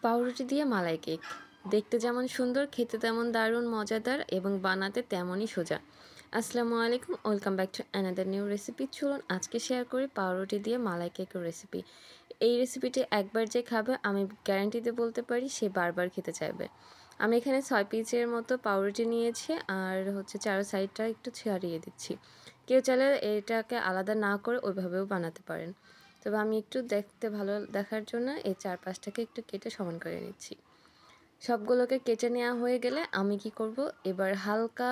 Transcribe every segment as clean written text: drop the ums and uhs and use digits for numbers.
পাউরুটি দিয়ে মালাই কেক দেখতে যেমন সুন্দর, খেতে তেমন দারুণ মজাদার এবং বানাতে তেমনই সোজা। আসসালামু আলাইকুম, welcome back to another new recipe. চলুন আজকে শেয়ার করি পাউরুটি দিয়ে মালাই কেকের রেসিপি। এই রেসিপিটি একবার যে খাবে আমি গ্যারান্টি দিয়ে বলতে পারি সে বারবার খেতে চাইবে। আমি এখানে 6 পিসের মতো পাউরুটি নিয়েছি আর চারো সাইডটা একটু ছাড়িয়ে দিচ্ছি। কেউ চাইলে এটাকে আলাদা না করে ওইভাবেও বানাতে পারেন। তবে আমি একটু দেখতে ভালো দেখার জন্য এই 4-5টাকে একটু কেটে সমান করে নিচ্ছি। সবগুলোকে কেটে নেওয়া হয়ে গেলে আমি কি করব, এবার হালকা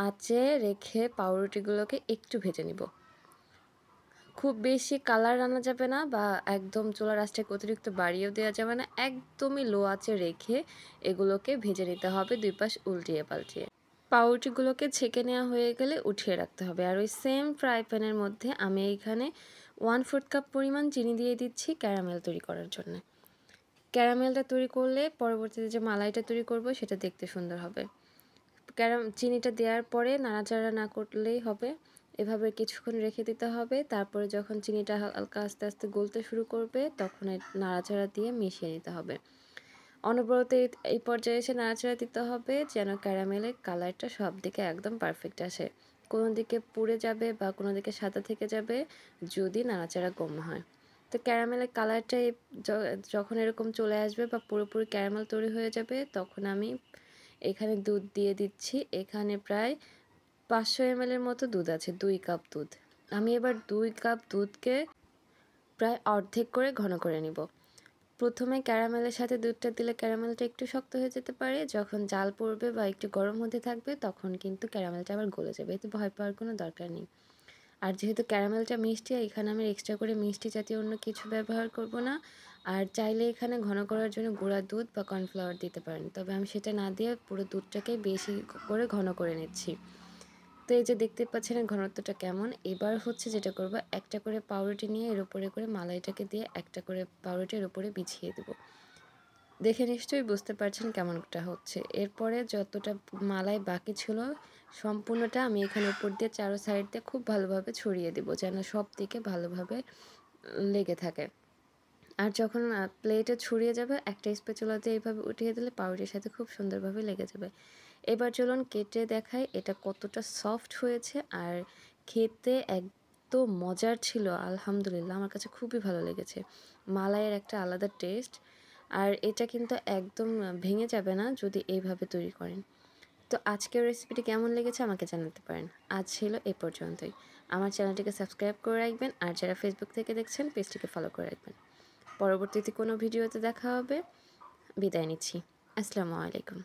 আঁচে রেখে পাউরুটিগুলোকে একটু ভেজে নিব। খুব বেশি কালার আনা যাবে না বা একদম চুলার আঁচটাকে অতিরিক্ত বাড়িয়েও দেওয়া যাবে না, একদমই লো আঁচে রেখে এগুলোকে ভেজে নিতে হবে, দুই পাশ উল্টিয়ে পাল্টিয়ে। পাউরুটিগুলোকে ছেঁকে নেওয়া হয়ে গেলে উঠিয়ে রাখতে হবে। আর ওই সেম ফ্রাই প্যানের মধ্যে আমি এইখানে 1/4 কাপ পরিমাণ চিনি দিয়ে দিচ্ছি ক্যারামেল তৈরি করার জন্য। ক্যারামেলটা তৈরি করলে পরবর্তীতে যে মালাইটা তৈরি করব সেটা দেখতে সুন্দর হবে। চিনিটা দেওয়ার পরে নাড়াচাড়া না করলেই হবে, এভাবে কিছুক্ষণ রেখে দিতে হবে। তারপরে যখন চিনিটা হালকা আস্তে আস্তে গলতে শুরু করবে তখন নাড়াচাড়া দিয়ে মিশিয়ে নিতে হবে। অনবরত এই পর্যায়ে এসে নাড়াচাড়া দিতে হবে যেন ক্যারামেলের কালারটা সব দিকে একদম পারফেক্ট আসে। কোনো দিকে পুড়ে যাবে বা কোনো দিকে সাদা থেকে যাবে যদি নাড়াচাড়া কম হয়। তো ক্যারামেলের কালারটা যখন এরকম চলে আসবে বা পুরোপুরি ক্যারামেল তৈরি হয়ে যাবে তখন আমি এখানে দুধ দিয়ে দিচ্ছি। এখানে প্রায় 500 ml এর মতো দুধ আছে, 2 কাপ দুধ। আমি এবার 2 কাপ দুধকে প্রায় অর্ধেক করে ঘন করে নিব। প্রথমে ক্যারামেলের সাথে দুধটা দিলে ক্যারামেলটা একটু শক্ত হয়ে যেতে পারে, যখন জাল পড়বে বা একটু গরম হতে থাকবে তখন কিন্তু ক্যারামেলটা আবার গলে যাবে, এতে ভয় পাওয়ার কোনো দরকার নেই। আর যেহেতু ক্যারামেলটা মিষ্টি, এখানে আমি এক্সট্রা করে মিষ্টি জাতীয় অন্য কিছু ব্যবহার করব না। আর চাইলে এখানে ঘন করার জন্য গুঁড়া দুধ বা কর্নফ্লাওয়ার দিতে পারেন, তবে আমি সেটা না দিয়ে পুরো দুধটাকে বেশি করে ঘন করে নিচ্ছি। তো এই যে দেখতে পাচ্ছেন ঘনত্বটা কেমন। এবার যেটা করব, একটা করে পাউরুটি নিয়ে এর উপরে করে মালাইটাকে দিয়ে একটা করে পাউরুটির উপরে বিছিয়ে দেব। দেখে নিশ্চয়ই বুঝতে পারছেন কেমনটা হচ্ছে। এরপরে যতটা মালাই বাকি ছিল সম্পূর্ণটা আমি এখানে উপর দিয়ে চারো সাইড দিয়ে খুব ভালোভাবে ছড়িয়ে দেব যেন সব দিকে ভালোভাবে লেগে থাকে। আর যখন প্লেটে ছড়িয়ে যাবে একটা স্প্যাচুলাতে এইভাবে উঠিয়ে দিলে পাউরুটির সাথে খুব সুন্দরভাবে লেগে যাবে। এবার চলুন কেটে দেখাই এটা কতটা সফট হয়েছে আর খেতে একদম মজার ছিল। আলহামদুলিল্লাহ, আমার কাছে খুবই ভালো লেগেছে। মালাইয়ের একটা আলাদা টেস্ট, আর এটা কিন্তু একদম ভেঙে যাবে না যদি এইভাবে তৈরি করেন। তো আজকের রেসিপিটি কেমন লেগেছে আমাকে জানাতে পারেন। আজ ছিল এ পর্যন্তই। আমার চ্যানেলটিকে সাবস্ক্রাইব করে রাখবেন আর যারা ফেসবুক থেকে দেখছেন পেজটিকে ফলো করে রাখবেন। পরবর্তীতে কোনো ভিডিওতে দেখা হবে। বিদায় নিচ্ছি। আসসালামু আলাইকুম।